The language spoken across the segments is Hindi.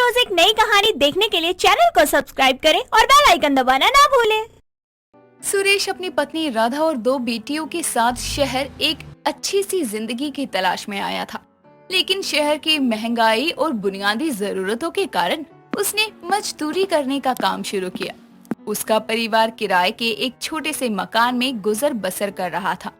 रोज एक नई कहानी देखने के लिए चैनल को सब्सक्राइब करें और बेल आइकन दबाना ना भूलें। सुरेश अपनी पत्नी राधा और 2 बेटियों के साथ शहर एक अच्छी सी जिंदगी की तलाश में आया था, लेकिन शहर की महंगाई और बुनियादी जरूरतों के कारण उसने मजदूरी करने का काम शुरू किया। उसका परिवार किराए के एक छोटे से मकान में गुजर बसर कर रहा था।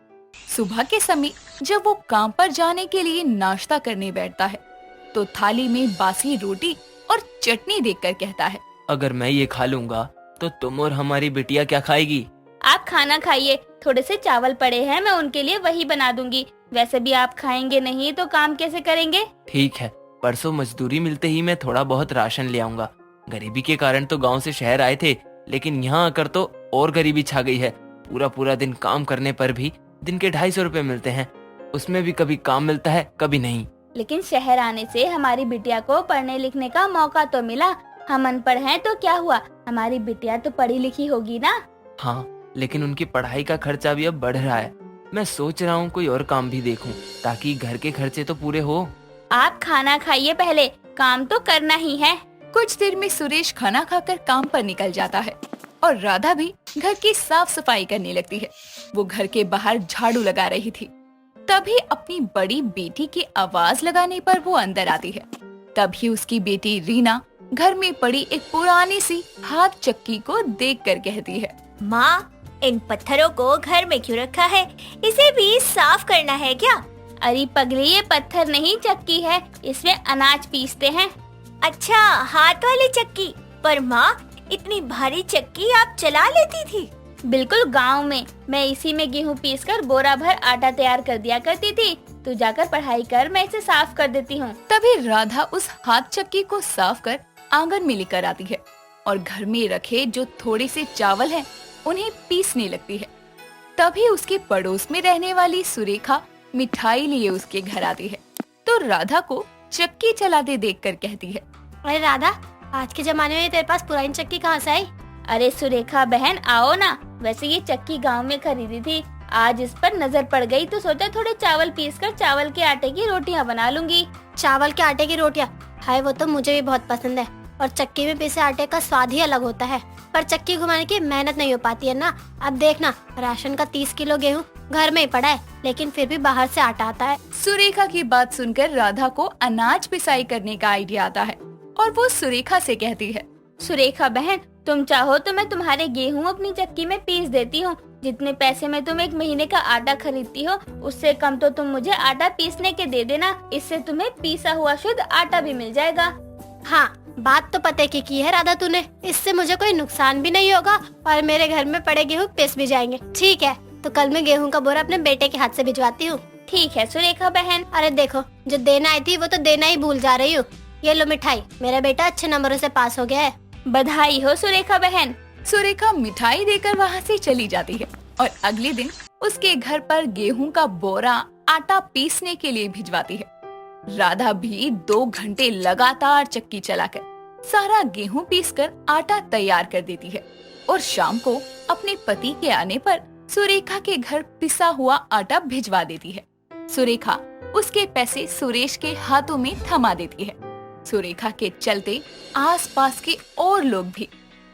सुबह के समय जब वो काम पर जाने के लिए नाश्ता करने बैठता है, तो थाली में बासी रोटी और चटनी देखकर कहता है, अगर मैं ये खा लूंगा तो तुम और हमारी बिटिया क्या खाएगी? आप खाना खाइए, थोड़े से चावल पड़े हैं, मैं उनके लिए वही बना दूंगी। वैसे भी आप खाएंगे नहीं तो काम कैसे करेंगे? ठीक है, परसों मजदूरी मिलते ही मैं थोड़ा बहुत राशन ले आऊंगा। गरीबी के कारण तो गांव से शहर आए थे, लेकिन यहाँ आकर तो और गरीबी छा गई है। पूरा पूरा दिन काम करने पर भी दिन के 250 रुपए मिलते हैं, उसमें भी कभी काम मिलता है कभी नहीं। लेकिन शहर आने से हमारी बिटिया को पढ़ने लिखने का मौका तो मिला। हम अनपढ़ हैं तो क्या हुआ, हमारी बिटिया तो पढ़ी लिखी होगी ना। हाँ, लेकिन उनकी पढ़ाई का खर्चा भी अब बढ़ रहा है। मैं सोच रहा हूँ कोई और काम भी देखूं, ताकि घर के खर्चे तो पूरे हो। आप खाना खाइए पहले, काम तो करना ही है। कुछ देर में सुरेश खाना खाकर काम पर निकल जाता है और राधा भी घर की साफ सफाई करने लगती है। वो घर के बाहर झाड़ू लगा रही थी, तभी अपनी बड़ी बेटी की आवाज लगाने पर वो अंदर आती है। तभी उसकी बेटी रीना घर में पड़ी एक पुरानी सी हाथ चक्की को देखकर कहती है, माँ, इन पत्थरों को घर में क्यों रखा है? इसे भी साफ करना है क्या? अरे पगली, ये पत्थर नहीं चक्की है, इसमें अनाज पीसते हैं। अच्छा, हाथ वाली चक्की। पर माँ, इतनी भारी चक्की आप चला लेती थी? बिल्कुल, गांव में मैं इसी में गेहूं पीसकर बोरा भर आटा तैयार कर दिया करती थी। तू जाकर पढ़ाई कर, मैं इसे साफ कर देती हूँ। तभी राधा उस हाथ चक्की को साफ कर आंगन में लेकर आती है और घर में रखे जो थोड़े से चावल हैं, उन्हें पीसने लगती है। तभी उसके पड़ोस में रहने वाली सुरेखा मिठाई लिए उसके घर आती है, तो राधा को चक्की चलाते देखकर कहती है, अरे राधा, आज के जमाने में तेरे पास पुरानी चक्की कहाँ से आई? अरे सुरेखा बहन, आओ ना। वैसे ये चक्की गांव में खरीदी थी, आज इस पर नजर पड़ गई तो सोचा थोड़े चावल पीसकर चावल के आटे की रोटियां बना लूंगी। चावल के आटे की रोटियां? हाय, वो तो मुझे भी बहुत पसंद है, और चक्की में पीसे आटे का स्वाद ही अलग होता है। पर चक्की घुमाने की मेहनत नहीं हो पाती है ना। अब देखना, राशन का 30 किलो गेहूँ घर में ही पड़ा है, लेकिन फिर भी बाहर से आटा आता है। सुरेखा की बात सुनकर राधा को अनाज पिसाई करने का आइडिया आता है और वो सुरेखा से कहती है, सुरेखा बहन, तुम चाहो तो मैं तुम्हारे गेहूं अपनी चक्की में पीस देती हूँ। जितने पैसे में तुम एक महीने का आटा खरीदती हो, उससे कम तो तुम मुझे आटा पीसने के दे देना। इससे तुम्हें पीसा हुआ शुद्ध आटा भी मिल जाएगा। हाँ, बात तो पते की है राधा तूने। इससे मुझे कोई नुकसान भी नहीं होगा और मेरे घर में पड़े गेहूँ पिस भी जाएंगे। ठीक है, तो कल मैं गेहूँ का बोरा अपने बेटे के हाथ से भिजवाती हूँ। ठीक है सुरेखा बहन। अरे देखो, जो देना आई थी वो तो देना ही भूल जा रही हूँ। ये लो मिठाई, मेरा बेटा अच्छे नंबरों से पास हो गया है। बधाई हो सुरेखा बहन। सुरेखा मिठाई देकर वहाँ से चली जाती है और अगले दिन उसके घर पर गेहूं का बोरा आटा पीसने के लिए भिजवाती है। राधा भी 2 घंटे लगातार चक्की चलाकर सारा गेहूं पीसकर आटा तैयार कर देती है और शाम को अपने पति के आने पर सुरेखा के घर पिसा हुआ आटा भिजवा देती है। सुरेखा उसके पैसे सुरेश के हाथों में थमा देती है। सुरेखा के चलते आसपास के और लोग भी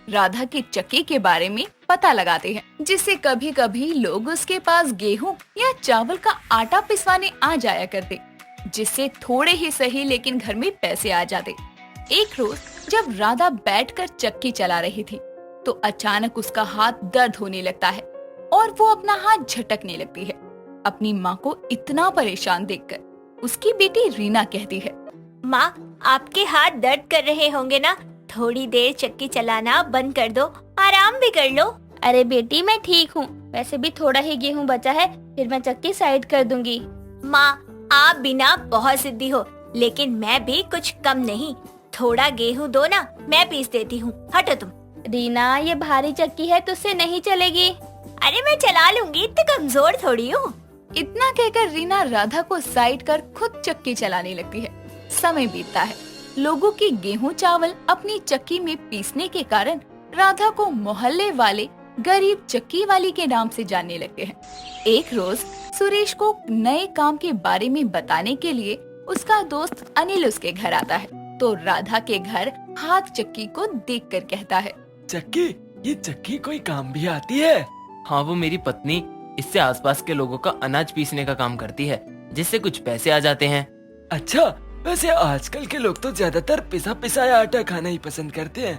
राधा की चक्की के बारे में पता लगाते हैं, जिससे कभी कभी लोग उसके पास गेहूं या चावल का आटा पिसवाने आ जाया करते, जिससे थोड़े ही सही लेकिन घर में पैसे आ जाते। एक रोज जब राधा बैठकर चक्की चला रही थी, तो अचानक उसका हाथ दर्द होने लगता है और वो अपना हाथ झटकने लगती है। अपनी माँ को इतना परेशान देखकर उसकी बेटी रीना कहती है, माँ, आपके हाथ दर्द कर रहे होंगे ना? थोड़ी देर चक्की चलाना बंद कर दो, आराम भी कर लो। अरे बेटी, मैं ठीक हूँ। वैसे भी थोड़ा ही गेहूं बचा है, फिर मैं चक्की साइड कर दूंगी। माँ, आप बिना बहुत जिद्दी हो, लेकिन मैं भी कुछ कम नहीं। थोड़ा गेहूं दो ना, मैं पीस देती हूँ। हटो तुम। रीना, ये भारी चक्की है, तुझसे नहीं चलेगी। अरे मैं चला लूंगी, इतनी कमजोर थोड़ी हूँ। इतना कहकर रीना राधा को साइड कर खुद चक्की चलाने लगती है। समय बीतता है, लोगों की गेहूं चावल अपनी चक्की में पीसने के कारण राधा को मोहल्ले वाले गरीब चक्की वाली के नाम से जानने लगते हैं। एक रोज सुरेश को नए काम के बारे में बताने के लिए उसका दोस्त अनिल उसके घर आता है। तो राधा के घर हाथ चक्की को देखकर कहता है, चक्की, ये चक्की कोई काम भी आती है? हाँ, वो मेरी पत्नी इससे आसपास के लोगों का अनाज पीसने का काम करती है, जिससे कुछ पैसे आ जाते हैं। अच्छा, वैसे आजकल के लोग तो ज्यादातर पिसा पिसाया आटा खाना ही पसंद करते हैं,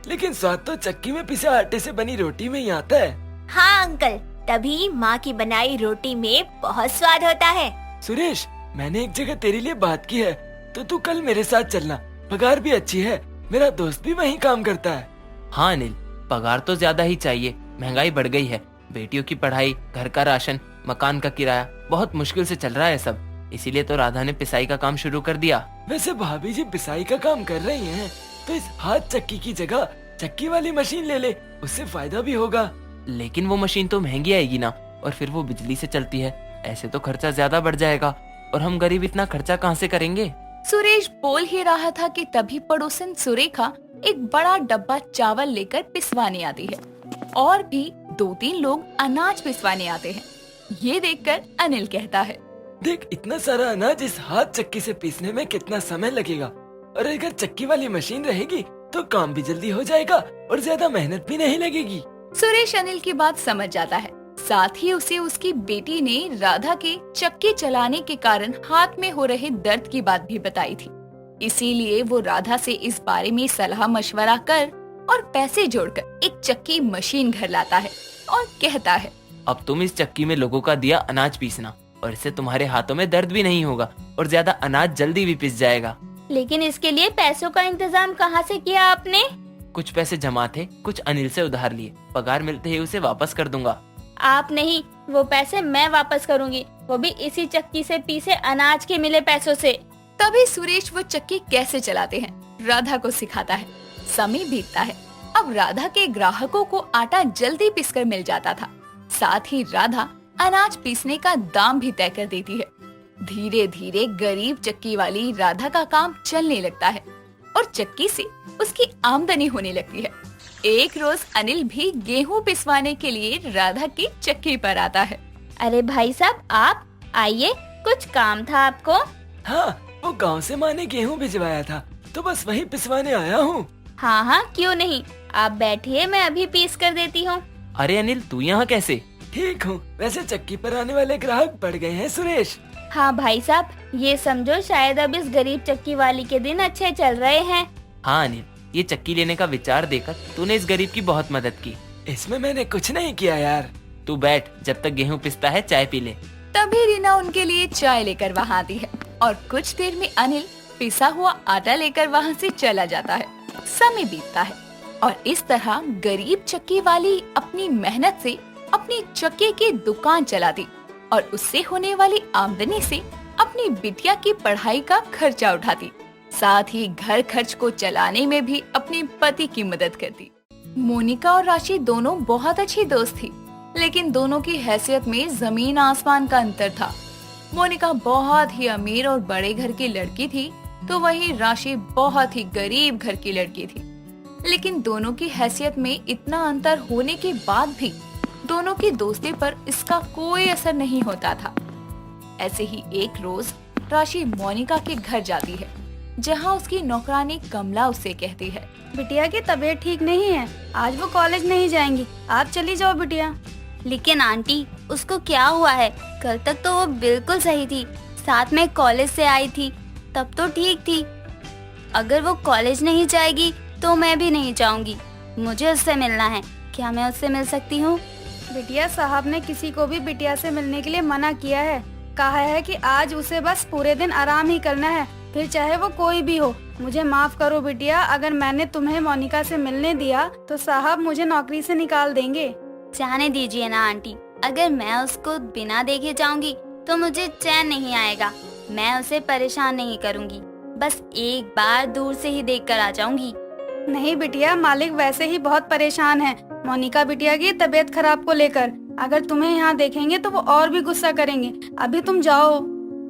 लेकिन स्वाद तो चक्की में पिसे आटे से बनी रोटी में ही आता है। हाँ अंकल, तभी माँ की बनाई रोटी में बहुत स्वाद होता है। सुरेश, मैंने एक जगह तेरे लिए बात की है, तो तू कल मेरे साथ चलना। पगार भी अच्छी है, मेरा दोस्त भी वहीं काम करता है। हाँ अनिल, पगार तो ज्यादा ही चाहिए, महंगाई बढ़ गई है। बेटियों की पढ़ाई, घर का राशन, मकान का किराया, बहुत मुश्किल से चल रहा है सब। इसीलिए तो राधा ने पिसाई का काम शुरू कर दिया। वैसे भाभी जी पिसाई का काम कर रही हैं, तो इस हाथ चक्की की जगह चक्की वाली मशीन ले ले, उससे फायदा भी होगा। लेकिन वो मशीन तो महंगी आएगी ना, और फिर वो बिजली से चलती है। ऐसे तो खर्चा ज्यादा बढ़ जाएगा, और हम गरीब इतना खर्चा कहाँ से करेंगे। सुरेश बोल ही रहा था कि तभी पड़ोसन सुरेखा एक बड़ा डब्बा चावल लेकर पिसवाने आती है, और भी 2-3 लोग अनाज पिसवाने आते हैं। ये देखकर अनिल कहता है, देख, इतना सारा अनाज इस हाथ चक्की से पीसने में कितना समय लगेगा, और अगर चक्की वाली मशीन रहेगी तो काम भी जल्दी हो जाएगा और ज्यादा मेहनत भी नहीं लगेगी। सुरेश अनिल की बात समझ जाता है। साथ ही उसे उसकी बेटी ने राधा के चक्की चलाने के कारण हाथ में हो रहे दर्द की बात भी बताई थी। इसीलिए वो राधा से इस बारे में सलाह मशवरा कर और पैसे जोड़कर एक चक्की मशीन घर लाता है और कहता है, अब तुम इस चक्की में लोगों का दिया अनाज पीसना, और इससे तुम्हारे हाथों में दर्द भी नहीं होगा और ज्यादा अनाज जल्दी भी पिस जाएगा। लेकिन इसके लिए पैसों का इंतजाम कहाँ से किया आपने? कुछ पैसे जमा थे, कुछ अनिल से उधार लिए। पगार मिलते ही उसे वापस कर दूंगा। आप नहीं, वो पैसे मैं वापस करूँगी, वो भी इसी चक्की से पीसे अनाज के मिले पैसों से। तभी सुरेश वो चक्की कैसे चलाते हैं राधा को सिखाता है। समय बीतता है। अब राधा के ग्राहकों को आटा जल्दी पीसकर मिल जाता था। साथ ही राधा अनाज पीसने का दाम भी तय कर देती है। धीरे धीरे गरीब चक्की वाली राधा का काम चलने लगता है और चक्की से उसकी आमदनी होने लगती है। एक रोज अनिल भी गेहूं पिसवाने के लिए राधा की चक्की पर आता है। अरे भाई साहब, आप आइए, कुछ काम था आपको? हाँ, वो गांव से माँ ने गेहूँ भिजवाया था, तो बस वही पिसवाने आया हूँ। हाँ हाँ, क्यों नहीं, आप बैठिए, मैं अभी पीस कर देती हूँ। अरे अनिल, तू यहाँ कैसे? ठीक हूँ, वैसे चक्की पर आने वाले ग्राहक बढ़ गए हैं सुरेश। हाँ भाई साहब, ये समझो शायद अब इस गरीब चक्की वाली के दिन अच्छे चल रहे हैं। हाँ अनिल, ये चक्की लेने का विचार देकर तूने इस गरीब की बहुत मदद की। इसमें मैंने कुछ नहीं किया यार। तू बैठ, जब तक गेहूं पिसता है चाय पी ले। तभी रीना उनके लिए चाय लेकर वहाँ आती है और कुछ देर में अनिल पिसा हुआ आटा लेकर वहाँ से चला जाता है। समय बीतता है और इस तरह गरीब चक्की वाली अपनी मेहनत से अपनी चक्की की दुकान चलाती और उससे होने वाली आमदनी से अपनी बिटिया की पढ़ाई का खर्चा उठाती। साथ ही घर खर्च को चलाने में भी अपने पति की मदद करती। मोनिका और राशि दोनों बहुत अच्छी दोस्त थी, लेकिन दोनों की हैसियत में जमीन आसमान का अंतर था। मोनिका बहुत ही अमीर और बड़े घर की लड़की थी, तो वहीं राशि बहुत ही गरीब घर की लड़की थी। लेकिन दोनों की हैसियत में इतना अंतर होने के बाद भी दोनों की दोस्ती पर इसका कोई असर नहीं होता था। ऐसे ही एक रोज राशि मोनिका के घर जाती है, जहां उसकी नौकरानी कमला उससे कहती है, बिटिया की तबीयत ठीक नहीं है, आज वो कॉलेज नहीं जाएंगी, आप चली जाओ बिटिया। लेकिन आंटी, उसको क्या हुआ है? कल तक तो वो बिल्कुल सही थी, साथ में कॉलेज से आई थी, तब तो ठीक थी। अगर वो कॉलेज नहीं जाएगी तो मैं भी नहीं जाऊंगी। मुझे उससे मिलना है, क्या मैं उससे मिल सकती हूँ? बिटिया, साहब ने किसी को भी बिटिया से मिलने के लिए मना किया है। कहा है कि आज उसे बस पूरे दिन आराम ही करना है, फिर चाहे वो कोई भी हो। मुझे माफ करो बिटिया, अगर मैंने तुम्हें मोनिका से मिलने दिया तो साहब मुझे नौकरी से निकाल देंगे। जाने दीजिए ना आंटी, अगर मैं उसको बिना देखे जाऊंगी तो मुझे चैन नहीं आएगा। मैं उसे परेशान नहीं करूंगी, बस एक बार दूर से ही देखकर आ जाऊंगी। नहीं बिटिया, मालिक वैसे ही बहुत परेशान है मोनिका बिटिया की तबीयत खराब को लेकर। अगर तुम्हें यहाँ देखेंगे तो वो और भी गुस्सा करेंगे। अभी तुम जाओ।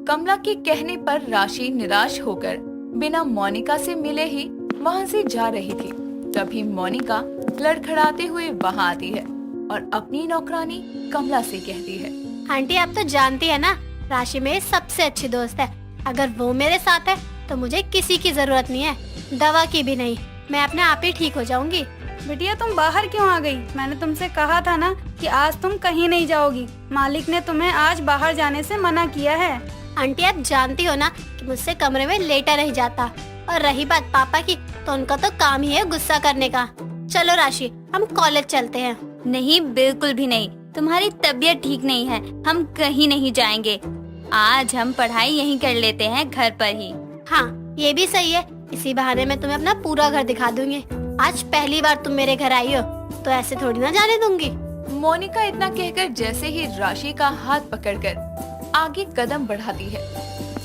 कमला के कहने पर राशि निराश होकर बिना मोनिका से मिले ही वहाँ से जा रही थी। तभी मोनिका लड़खड़ाते हुए वहाँ आती है और अपनी नौकरानी कमला से कहती है, आंटी आप तो जानती है ना, राशि मेरी सबसे अच्छी दोस्त है। अगर वो मेरे साथ है तो मुझे किसी की जरूरत नहीं है, दवा की भी नहीं। मैं अपने आप ही ठीक हो जाऊंगी। बिटिया तुम बाहर क्यों आ गई? मैंने तुमसे कहा था ना कि आज तुम कहीं नहीं जाओगी। मालिक ने तुम्हें आज बाहर जाने से मना किया है। आंटी आप जानती हो ना कि मुझसे कमरे में लेटा नहीं जाता। और रही बात पापा की, तो उनका तो काम ही है गुस्सा करने का। चलो राशि, हम कॉलेज चलते हैं। नहीं, बिल्कुल भी नहीं। तुम्हारी तबीयत ठीक नहीं है, हम कहीं नहीं जाएंगे। आज हम पढ़ाई यहीं कर लेते हैं, घर पर ही। हाँ ये भी सही है, इसी बहाने मैं तुम्हें अपना पूरा घर दिखा दूंगी। आज पहली बार तुम मेरे घर आई हो, तो ऐसे थोड़ी ना जाने दूंगी। मोनिका इतना कहकर जैसे ही राशि का हाथ पकड़कर आगे कदम बढ़ाती है,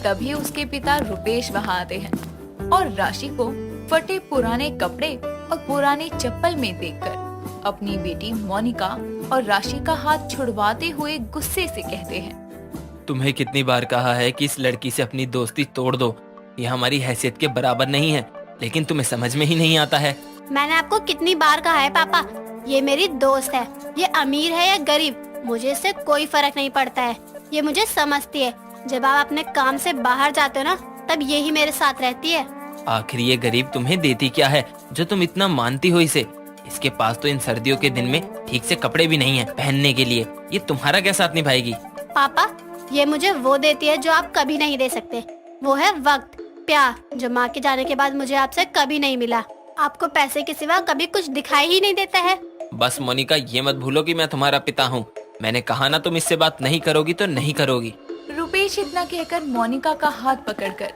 तभी उसके पिता रुपेश वहाँ आते हैं और राशि को फटे पुराने कपड़े और पुरानी चप्पल में देखकर अपनी बेटी मोनिका और राशि का हाथ छुड़वाते हुए गुस्से से कहते हैं, तुम्हें कितनी बार कहा है कि इस लड़की से अपनी दोस्ती तोड़ दो, ये हमारी हैसियत के बराबर नहीं है, लेकिन तुम्हें समझ में ही नहीं आता है। मैंने आपको कितनी बार कहा है पापा, ये मेरी दोस्त है। ये अमीर है या गरीब, मुझे इससे कोई फर्क नहीं पड़ता है। ये मुझे समझती है। जब आप अपने काम से बाहर जाते हो ना, तब यही मेरे साथ रहती है। आखिर ये गरीब तुम्हें देती क्या है जो तुम इतना मानती हो इसे? इसके पास तो इन सर्दियों के दिन में ठीक से कपड़े भी नहीं है पहनने के लिए। ये तुम्हारा क्या साथ निभाएगी? पापा ये मुझे वो देती है जो आप कभी नहीं दे सकते। वो है वक्त, प्यार, जो माँ के जाने के बाद मुझे आपसे कभी नहीं मिला। आपको पैसे के सिवा कभी कुछ दिखाई ही नहीं देता है। बस मोनिका, ये मत भूलो कि मैं तुम्हारा पिता हूँ। मैंने कहा ना, तुम इससे बात नहीं करोगी तो नहीं करोगी। रुपेश इतना कहकर मोनिका का हाथ पकड़कर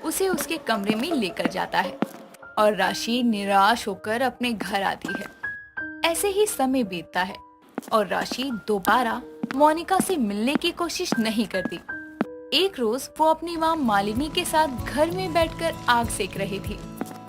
उसे उसके कमरे में लेकर जाता है और राशि निराश होकर अपने घर आती है। ऐसे ही समय बीतता है और राशि दोबारा मोनिका से मिलने की कोशिश नहीं करती। एक रोज वो अपनी माँ मालिनी के साथ घर में बैठकर आग सेक रही थी।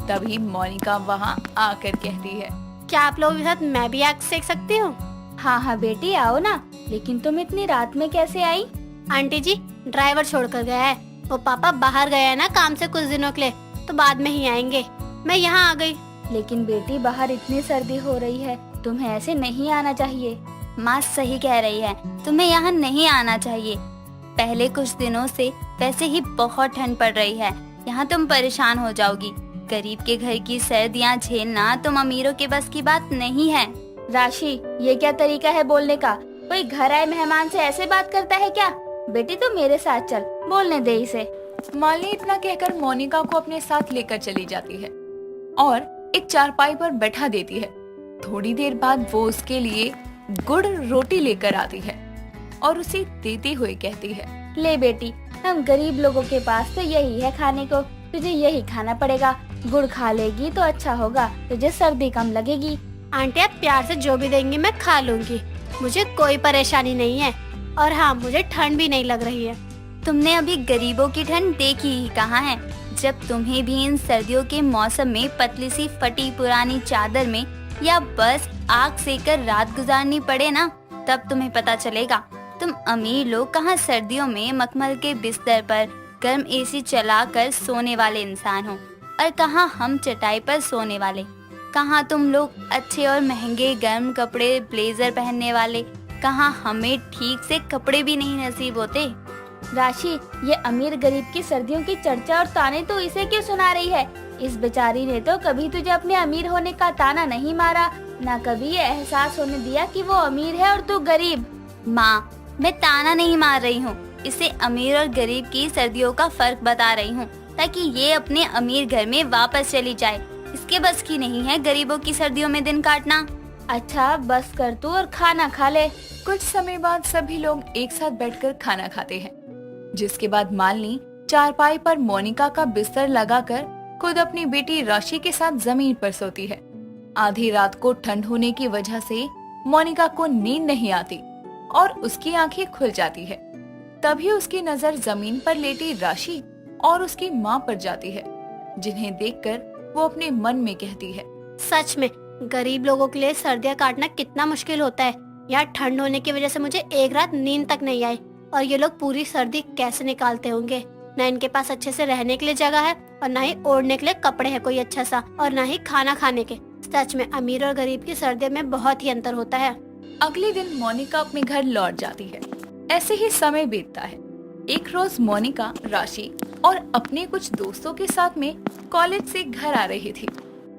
तभी मोनिका वहाँ आकर कहती है, क्या आप लोगों के साथ मैं भी आग सेक सकती हूँ? हाँ हाँ बेटी, आओ ना। लेकिन तुम इतनी रात में कैसे आई? आंटी जी, ड्राइवर छोड़कर गया है। वो पापा बाहर गए हैं ना काम से कुछ दिनों के लिए, तो बाद में ही आएंगे। मैं यहाँ आ गई। लेकिन बेटी, बाहर इतनी सर्दी हो रही है, तुम्हें ऐसे नहीं आना चाहिए। माँ सही कह रही है, तुम्हें यहाँ नहीं आना चाहिए। पहले कुछ दिनों से वैसे ही बहुत ठंड पड़ रही है, यहाँ तुम परेशान हो जाओगी। गरीब के घर की सर्दियाँ झेलना तुम अमीरों के बस की बात नहीं है। राशि, ये क्या तरीका है बोलने का? कोई घर आए मेहमान से ऐसे बात करता है क्या? बेटी तू मेरे साथ चल, बोलने दे इसे। मालिनी इतना कहकर मोनिका को अपने साथ लेकर चली जाती है और एक चारपाई पर बैठा देती है। थोड़ी देर बाद वो उसके लिए गुड़ रोटी लेकर आती है और उसे देते हुए कहती है, ले बेटी, हम गरीब लोगों के पास तो यही है खाने को, तुझे यही खाना पड़ेगा। गुड़ खा लेगी तो अच्छा होगा, तुझे सर्दी कम लगेगी। आंटी आप प्यार से जो भी देंगी मैं खा लूंगी, मुझे कोई परेशानी नहीं है। और हाँ, मुझे ठंड भी नहीं लग रही है। तुमने अभी गरीबों की ठंड देखी ही कहाँ है? जब तुम्हें भी इन सर्दियों के मौसम में पतली सी फटी पुरानी चादर में या बस आग सेकर रात गुजारनी पड़े ना, तब तुम्हें पता चलेगा। तुम अमीर लोग कहाँ सर्दियों में मखमल के बिस्तर पर गर्म एसी चलाकर सोने वाले इंसान हो, और कहाँ हम चटाई पर सोने वाले। कहाँ तुम लोग अच्छे और महंगे गर्म कपड़े ब्लेजर पहनने वाले, कहाँ हमें ठीक से कपड़े भी नहीं नसीब होते। राशि, ये अमीर गरीब की सर्दियों की चर्चा और ताने तो इसे क्यों सुना रही है? इस बेचारी ने तो कभी तुझे अपने अमीर होने का ताना नहीं मारा, ना कभी ये एहसास होने दिया कि वो अमीर है और तू गरीब। माँ, मैं ताना नहीं मार रही हूँ, इसे अमीर और गरीब की सर्दियों का फर्क बता रही हूँ, ताकि ये अपने अमीर घर में वापस चली जाए। इसके बस की नहीं है गरीबों की सर्दियों में दिन काटना। अच्छा बस कर तू और खाना खा ले। कुछ समय बाद सभी लोग एक साथ बैठकर खाना खाते हैं, जिसके बाद मालिनी चारपाई पर मोनिका का बिस्तर लगाकर खुद अपनी बेटी राशि के साथ जमीन पर सोती है। आधी रात को ठंड होने की वजह से मोनिका को नींद नहीं आती और उसकी आंखें खुल जाती है। तभी उसकी नजर जमीन पर लेटी राशि और उसकी माँ पर जाती है, जिन्हें देखकर वो अपने मन में कहती है, सच में गरीब लोगों के लिए सर्दियाँ काटना कितना मुश्किल होता है। यार ठंड होने की वजह से मुझे एक रात नींद तक नहीं आई, और ये लोग पूरी सर्दी कैसे निकालते होंगे। न इनके पास अच्छे से रहने के लिए जगह है, और न ही ओढ़ने के लिए कपड़े है कोई अच्छा सा, और न ही खाना खाने के। सच में अमीर और गरीब की सर्दियों में बहुत ही अंतर होता है। अगले दिन मोनिका अपने घर लौट जाती है। ऐसे ही समय बीतता है। एक रोज मोनिका, राशि और अपने कुछ दोस्तों के साथ में कॉलेज से घर आ रही थी।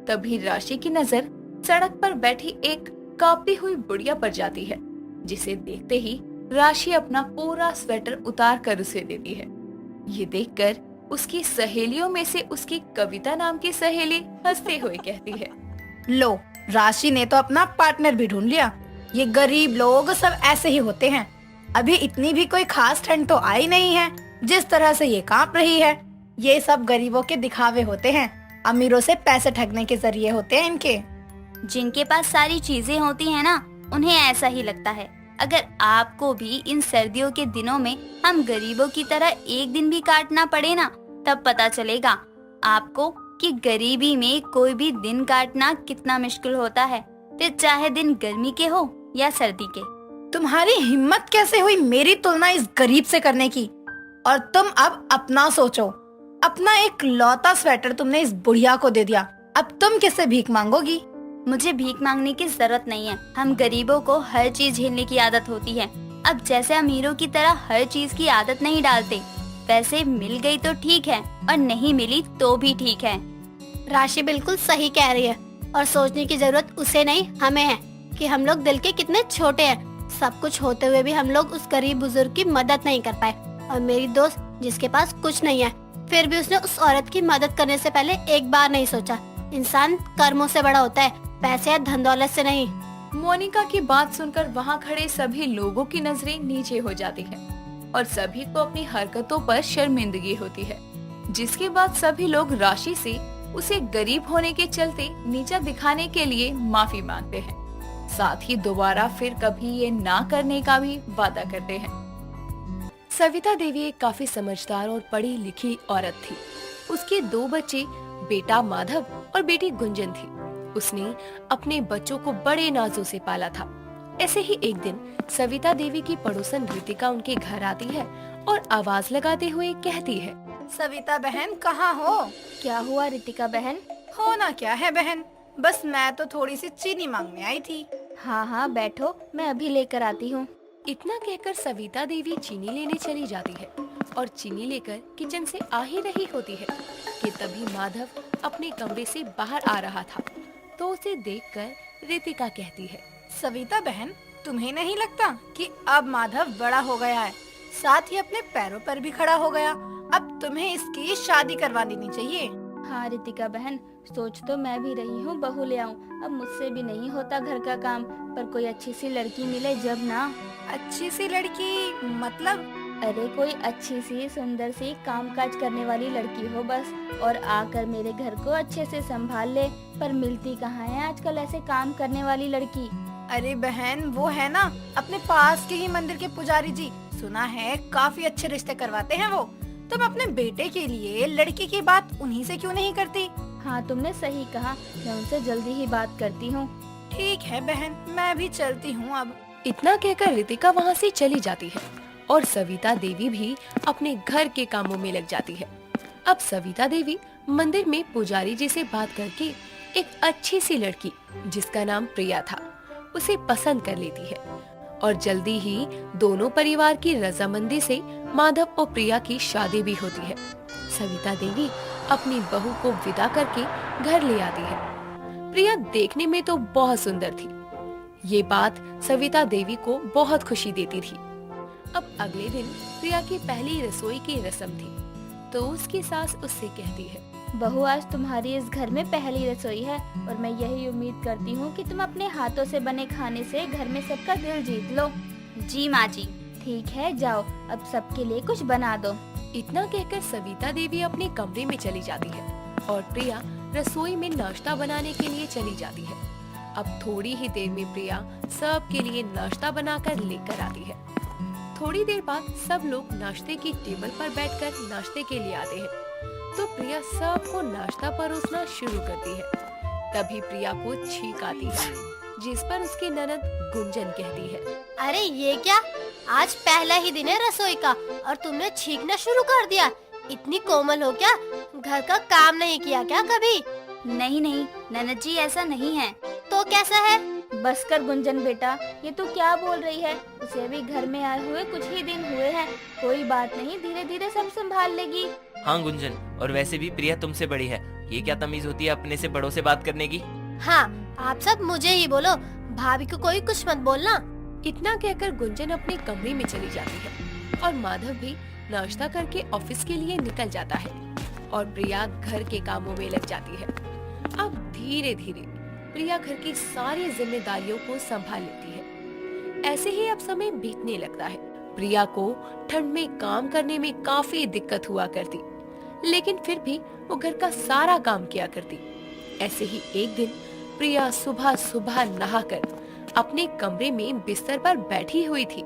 तभी राशि की नजर सड़क पर बैठी एक कांपती हुई बुढ़िया पर जाती है, जिसे देखते ही राशि अपना पूरा स्वेटर उतार कर उसे देती है। ये देखकर उसकी सहेलियों में से उसकी कविता नाम की सहेली हंसते हुए कहती है, लो, राशि ने तो अपना पार्टनर भी ढूंढ लिया। ये गरीब लोग सब ऐसे ही होते हैं। अभी इतनी भी कोई खास ठंड तो आई नहीं है जिस तरह से ये कांप रही है। ये सब गरीबों के दिखावे होते हैं, अमीरों से पैसे ठगने के जरिए होते हैं इनके। जिनके पास सारी चीजें होती हैं ना, उन्हें ऐसा ही लगता है। अगर आपको भी इन सर्दियों के दिनों में हम गरीबों की तरह एक दिन भी काटना पड़े ना, तब पता चलेगा आपको कि गरीबी में कोई भी दिन काटना कितना मुश्किल होता है, फिर चाहे दिन गर्मी के हो या सर्दी के। तुम्हारी हिम्मत कैसे हुई मेरी तुलना इस गरीब से करने की? और तुम अब अपना सोचो। अपना एक लौता स्वेटर तुमने इस बुढ़िया को दे दिया, अब तुम किससे भीख मांगोगी? मुझे भीख मांगने की जरूरत नहीं है। हम गरीबों को हर चीज झेलने की आदत होती है। अब जैसे अमीरों की तरह हर चीज की आदत नहीं डालते। पैसे मिल गई तो ठीक है और नहीं मिली तो भी ठीक है। राशि बिल्कुल सही कह रही है और सोचने की जरूरत उसे नहीं हमें है कि हम लोग दिल के कितने छोटे हैं। सब कुछ होते हुए भी हम लोग उस गरीब बुजुर्ग की मदद नहीं कर पाए। और मेरी दोस्त जिसके पास कुछ नहीं है, फिर भी उसने उस औरत की मदद करने से पहले एक बार नहीं सोचा। इंसान कर्मों से बड़ा होता है, पैसे या धन दौलत से नहीं। मोनिका की बात सुनकर वहाँ खड़े सभी लोगों की नजरें नीचे हो जाती हैं और सभी को अपनी हरकतों पर शर्मिंदगी होती है, जिसके बाद सभी लोग राशि से उसे गरीब होने के चलते नीचा दिखाने के लिए माफी मांगते हैं। साथ ही दोबारा फिर कभी ये ना करने का भी वादा करते हैं। सविता देवी एक काफी समझदार और पढ़ी लिखी औरत थी। उसके 2 बच्चे, बेटा माधव और बेटी गुंजन थी। उसने अपने बच्चों को बड़े नाजों से पाला था। ऐसे ही एक दिन सविता देवी की पड़ोसन रितिका उनके घर आती है और आवाज लगाते हुए कहती है, सविता बहन कहाँ हो? क्या हुआ रितिका बहन? होना क्या है बहन, बस मैं तो थोड़ी सी चीनी मांगने आई थी। हाँ हाँ बैठो, मैं अभी लेकर आती हूँ। इतना कहकर सविता देवी चीनी लेने चली जाती है और चीनी लेकर किचन से आ ही रही होती है कि तभी माधव अपने कमरे से बाहर आ रहा था। तो उसे देखकर रितिका कहती है, सविता बहन, तुम्हें नहीं लगता कि अब माधव बड़ा हो गया है, साथ ही अपने पैरों पर भी खड़ा हो गया? अब तुम्हें इसकी शादी करवा देनी चाहिए। हाँ रितिका बहन, सोच तो मैं भी रही हूँ बहू ले आऊँ। अब मुझसे भी नहीं होता घर का काम, पर कोई अच्छी सी लड़की मिले जब ना। अच्छी सी लड़की मतलब? अरे कोई अच्छी सी सुंदर सी कामकाज करने वाली लड़की हो बस, और आकर मेरे घर को अच्छे से संभाल ले। पर मिलती कहाँ है आजकल ऐसे काम करने वाली लड़की? अरे बहन, वो है ना अपने पास के ही मंदिर के पुजारी जी, सुना है काफी अच्छे रिश्ते करवाते हैं वो। तुम अपने बेटे के लिए लड़की की बात उन्हीं से क्यों नहीं करती? हाँ तुमने सही कहा, मैं उनसे जल्दी ही बात करती हूँ। ठीक है बहन, मैं भी चलती हूँ अब। इतना कहकर रितिका वहाँ से चली जाती है और सविता देवी भी अपने घर के कामों में लग जाती है। अब सविता देवी मंदिर में पुजारी जी से बात करके एक अच्छी सी लड़की, जिसका नाम प्रिया था, उसे पसंद कर लेती है और जल्दी ही दोनों परिवार की रजामंदी से माधव और प्रिया की शादी भी होती है। सविता देवी अपनी बहू को विदा करके घर ले आती है। प्रिया देखने में तो बहुत सुंदर थी। ये बात सविता देवी को बहुत खुशी देती थी। अब अगले दिन प्रिया की पहली रसोई की रस्म थी, तो उसकी सास उससे कहती है, बहू आज तुम्हारी इस घर में पहली रसोई है और मैं यही उम्मीद करती हूँ कि तुम अपने हाथों से बने खाने से घर में सबका दिल जीत लो। जी माँ जी। ठीक है जाओ, अब सबके लिए कुछ बना दो। इतना कहकर सविता देवी अपने कमरे में चली जाती है और प्रिया रसोई में नाश्ता बनाने के लिए चली जाती है। अब थोड़ी ही देर में प्रिया सबके लिए नाश्ता बनाकर लेकर आती है। थोड़ी देर बाद सब लोग नाश्ते की टेबल पर बैठकर नाश्ते के लिए आते हैं, तो प्रिया सबको नाश्ता परोसना शुरू करती है। तभी प्रिया को छींक आती है, जिस पर उसकी ननद गुंजन कहती है, अरे ये क्या, आज पहला ही दिन है रसोई का और तुमने छींकना शुरू कर दिया? इतनी कोमल हो क्या? घर का काम नहीं किया क्या कभी? नहीं नहीं ननद जी, ऐसा नहीं है। तो कैसा है? बस कर गुंजन बेटा, ये तू क्या बोल रही है? उसे अभी घर में आए हुए कुछ ही दिन हुए हैं। कोई बात नहीं, धीरे धीरे सब संभाल लेगी। हाँ गुंजन, और वैसे भी प्रिया तुमसे बड़ी है, ये क्या तमीज होती है अपने से बड़ों से बात करने की। हाँ, आप सब मुझे ही बोलो, भाभी को कोई कुछ मत बोलना। इतना कहकर गुंजन अपने कमरे में चली जाती है और माधव भी नाश्ता करके ऑफिस के लिए निकल जाता है और प्रिया घर के कामों में लग जाती है। अब धीरे धीरे प्रिया घर की सारी जिम्मेदारियों को संभाल लेती है। ऐसे ही अब समय बीतने लगता है। प्रिया को ठंड में काम करने में काफी दिक्कत हुआ करती, लेकिन फिर भी वो घर का सारा काम किया करती। ऐसे ही एक दिन प्रिया सुबह सुबह नहाकर अपने कमरे में बिस्तर पर बैठी हुई थी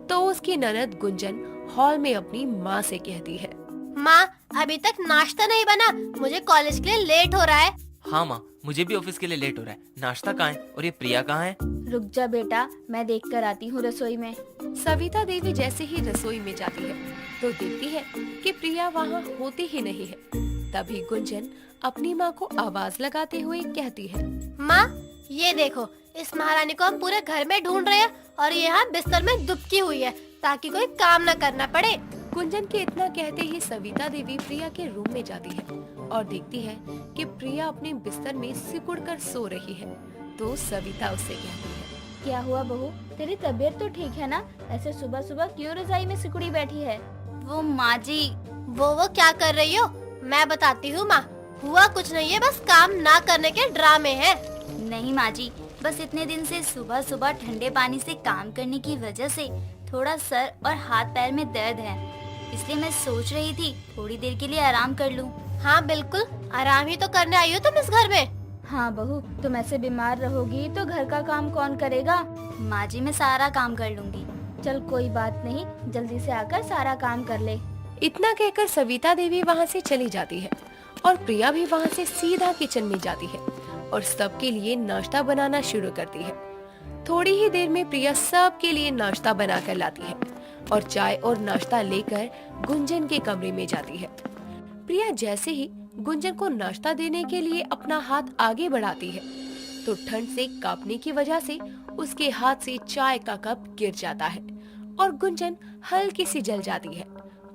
तो उसकी ननद गुंजन हॉल में अपनी माँ से कहती है, माँ, अभी तक नाश्ता नहीं बना, मुझे कॉलेज के लिए लेट हो रहा है। हाँ माँ, मुझे भी ऑफिस के लिए लेट हो रहा है। नाश्ता कहाँ है और ये प्रिया कहाँ है? रुक जा बेटा, मैं देख कर आती हूँ रसोई में। सविता देवी जैसे ही रसोई में जाती है तो देखती है कि प्रिया वहाँ होती ही नहीं है। तभी गुंजन अपनी माँ को आवाज लगाते हुए कहती है, माँ, ये देखो, इस महारानी को हम पूरे घर में ढूंढ रहे हैं और ये यहाँ बिस्तर में दुबकी हुई है ताकि कोई काम न करना पड़े। गुंजन के इतना कहते ही सविता देवी प्रिया के रूम में जाती है और देखती है कि प्रिया अपने बिस्तर में सिकुड़ कर सो रही है। तो सविता उससे कहती है, क्या हुआ बहू, तेरी तबीयत तो ठीक है ना? ऐसे सुबह सुबह क्यों रजाई में सिकुड़ी बैठी है? वो माँ जी, वो क्या कर रही हो? मैं बताती हूँ माँ, हुआ कुछ नहीं है, बस काम ना करने के ड्रामे हैं। नहीं माँ जी, बस इतने दिन से सुबह सुबह ठंडे पानी से काम करने की वजह से थोड़ा सर और हाथ पैर में दर्द है, इसलिए मैं सोच रही थी थोड़ी देर के लिए आराम कर लूं। हाँ बिल्कुल, आराम ही तो करने आई हो तुम इस घर में। हाँ बहू, तुम ऐसे बीमार रहोगी तो घर का काम कौन करेगा? माँ जी, मैं सारा काम कर लूंगी। चल कोई बात नहीं, जल्दी से आकर सारा काम कर ले। इतना कहकर सविता देवी वहाँ से चली जाती है और प्रिया भी वहाँ से सीधा किचन में जाती है और सबके लिए नाश्ता बनाना शुरू करती है। थोड़ी ही देर में प्रिया सबके लिए नाश्ता बना कर लाती है और चाय और नाश्ता लेकर गुंजन के कमरे में जाती है। प्रिया जैसे ही गुंजन को नाश्ता देने के लिए अपना हाथ आगे बढ़ाती है तो ठंड से कांपने की वजह से उसके हाथ से चाय का कप गिर जाता है और गुंजन हल्की सी जल जाती है।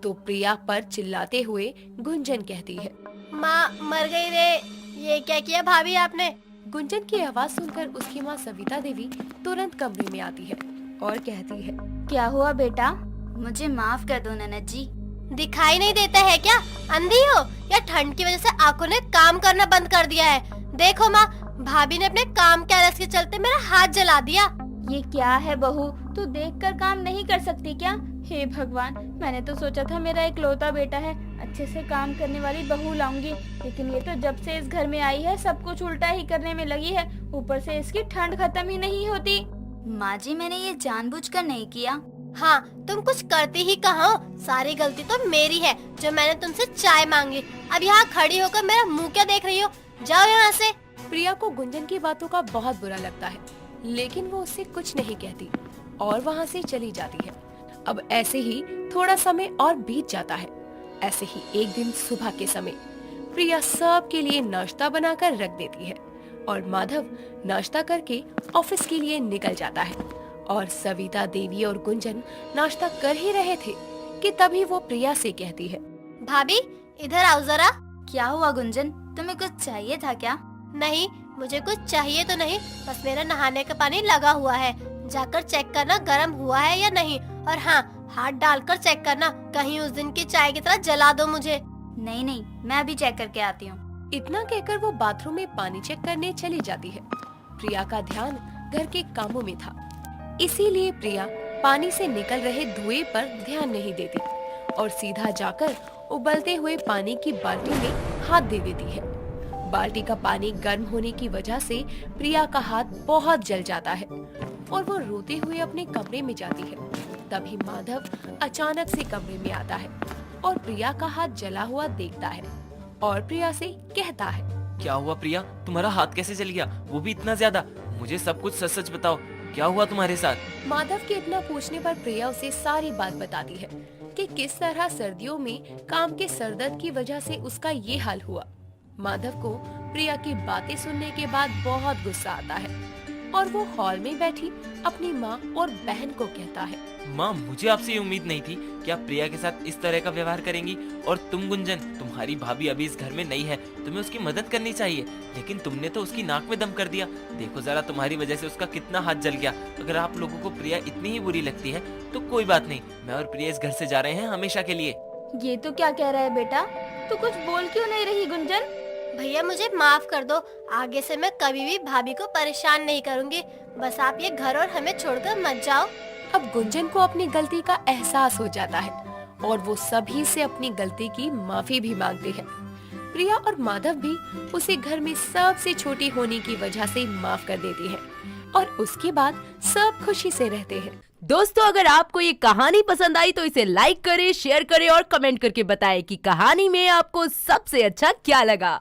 तो प्रिया पर चिल्लाते हुए गुंजन कहती है, माँ मर गई रे, ये क्या किया भाभी आपने? गुंजन की आवाज सुनकर उसकी माँ सविता देवी तुरंत कमरे में आती है और कहती है, क्या हुआ बेटा? मुझे माफ कर दो ननद जी। दिखाई नहीं देता है क्या? अंधी हो या ठंड की वजह से आंखों ने काम करना बंद कर दिया है? देखो माँ, भाभी ने अपने काम के आलस के चलते मेरा हाथ जला दिया। ये क्या है बहू, तू देखकर काम नहीं कर सकती क्या? हे भगवान, मैंने तो सोचा था मेरा इकलौता बेटा है, अच्छे से काम करने वाली बहू लाऊंगी, लेकिन ये तो जब से इस घर में आई है सब कुछ उल्टा ही करने में लगी है। ऊपर से इसकी ठंड खत्म ही नहीं होती। माँ जी, मैंने ये जानबूझकर नहीं किया। हाँ, तुम कुछ करती ही कहाँ हो? सारी गलती तो मेरी है जो मैंने तुमसे चाय मांगी। अब यहाँ खड़ी होकर मेरा मुँह क्या देख रही हो? जाओ यहाँ से। प्रिया को गुंजन की बातों का बहुत बुरा लगता है, लेकिन वो उससे कुछ नहीं कहती और वहाँ से चली जाती है। अब ऐसे ही थोड़ा समय और बीत जाता है। ऐसे ही एक दिन सुबह के समय प्रिया सब के लिए नाश्ता बनाकर रख देती है और माधव नाश्ता करके ऑफिस के लिए निकल जाता है और सविता देवी और गुंजन नाश्ता कर ही रहे थे कि तभी वो प्रिया से कहती है, भाभी इधर आओ जरा। क्या हुआ गुंजन, तुम्हें कुछ चाहिए था क्या? नहीं, मुझे कुछ चाहिए तो नहीं, बस मेरा नहाने का पानी लगा हुआ है, जाकर चेक करना गर्म हुआ है या नहीं, और हाँ, हाथ डालकर चेक करना कहीं उस दिन की चाय की तरह जला दो मुझे। नहीं नहीं, मैं अभी चेक करके आती हूँ। इतना कहकर वो बाथरूम में पानी चेक करने चली जाती है। प्रिया का ध्यान घर के कामों में था, इसीलिए प्रिया पानी से निकल रहे धुएं पर ध्यान नहीं देती और सीधा जाकर उबलते हुए पानी की बाल्टी में हाथ दे देती है। बाल्टी का पानी गर्म होने की वजह से प्रिया का हाथ बहुत जल जाता है और वो रोते हुए अपने कमरे में जाती है। तभी माधव अचानक से कमरे में आता है और प्रिया का हाथ जला हुआ देखता है और प्रिया से कहता है, क्या हुआ प्रिया, तुम्हारा हाथ कैसे जल गया, वो भी इतना ज्यादा? मुझे सब कुछ सच सच बताओ, क्या हुआ तुम्हारे साथ? माधव के इतना पूछने पर प्रिया उसे सारी बात बताती है कि किस तरह सर्दियों में काम के सरदर्द की वजह से उसका ये हाल हुआ। माधव को प्रिया की बातें सुनने के बाद बहुत गुस्सा आता है और वो हॉल में बैठी अपनी माँ और बहन को कहता है। माँ, मुझे आपसे ये उम्मीद नहीं थी कि आप प्रिया के साथ इस तरह का व्यवहार करेंगी। और तुम गुंजन, तुम्हारी भाभी अभी इस घर में नई है, तुम्हें उसकी मदद करनी चाहिए, लेकिन तुमने तो उसकी नाक में दम कर दिया। देखो जरा, तुम्हारी वजह से उसका कितना हाथ जल गया। अगर आप लोगों को प्रिया इतनी ही बुरी लगती है तो कोई बात नहीं, मैं और प्रिया इस घर से जा रहे हैं हमेशा के लिए। ये तो क्या कह रहा है बेटा, तू कुछ बोल क्यों नहीं रही गुंजन? भैया मुझे माफ कर दो, आगे से मैं कभी भी भाभी को परेशान नहीं करूंगी। बस आप ये घर और हमें छोड़कर मत जाओ। अब गुंजन को अपनी गलती का एहसास हो जाता है और वो सभी से अपनी गलती की माफी भी मांगते हैं। प्रिया और माधव भी उसे घर में सबसे छोटी होने की वजह से माफ कर देती है और उसके बाद सब खुशी से रहते हैं। दोस्तों, अगर आपको ये कहानी पसंद आई तो इसे लाइक करें, शेयर करें और कमेंट करके बताएं कि कहानी में आपको सबसे अच्छा क्या लगा।